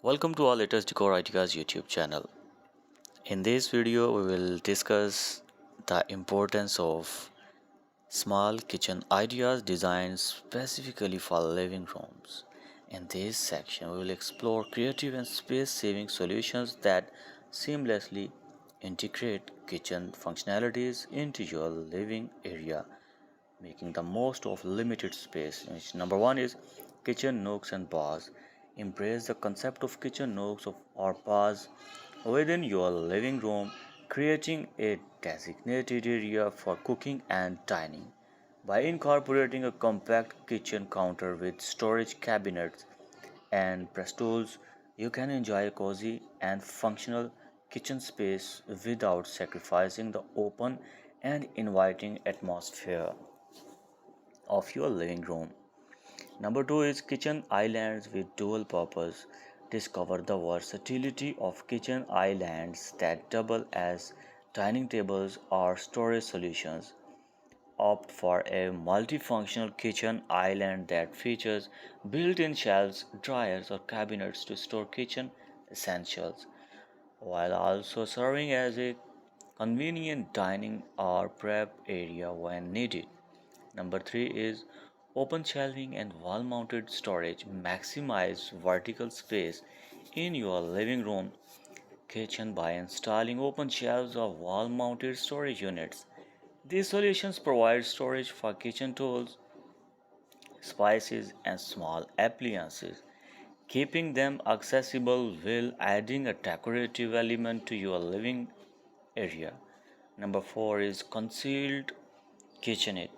Welcome to our latest Decor Ideas YouTube channel. In this video, we will discuss the importance of small kitchen ideas designed specifically for living rooms. In this section, we will explore creative and space-saving solutions that seamlessly integrate kitchen functionalities into your living area, making the most of limited space. Which number one is kitchen nooks and bars. Embrace the concept of kitchen nooks or bars within your living room, creating a designated area for cooking and dining. By incorporating a compact kitchen counter with storage cabinets and stools, you can enjoy a cozy and functional kitchen space without sacrificing the open and inviting atmosphere of your living room. Number two is kitchen islands with dual purpose. Discover the versatility of kitchen islands that double as dining tables or storage solutions. Opt for a multifunctional kitchen island that features built in shelves, dryers, or cabinets to store kitchen essentials, while also serving as a convenient dining or prep area when needed. Number three is open shelving and wall mounted storage. Maximize vertical space in your living room kitchen by installing open shelves or wall mounted storage units. These solutions provide storage for kitchen tools, spices, and small appliances, keeping them accessible while adding a decorative element to your living area. Number four is concealed kitchenette.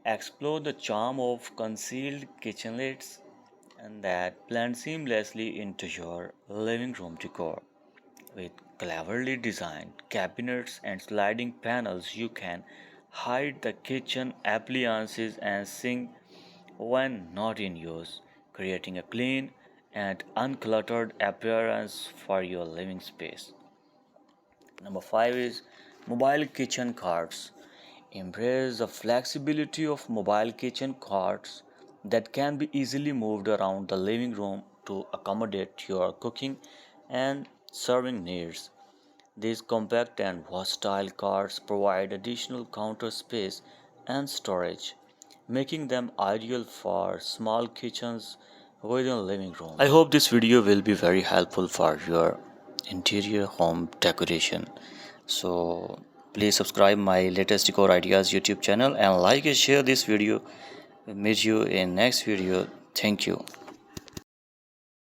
Explore the charm of concealed kitchenettes and that blend seamlessly into your living room decor. With cleverly designed cabinets and sliding panels, you can hide the kitchen appliances and sink when not in use, creating a clean and uncluttered appearance for your living space. Number 5 is mobile kitchen carts. Embrace the flexibility of mobile kitchen carts that can be easily moved around the living room to accommodate your cooking and serving needs. These compact and versatile carts provide additional counter space and storage, making them ideal for small kitchens within living rooms. I hope this video will be very helpful for your interior home decoration. So please subscribe my latest decor ideas YouTube channel and like and share this video. Meet you in next video. Thank you.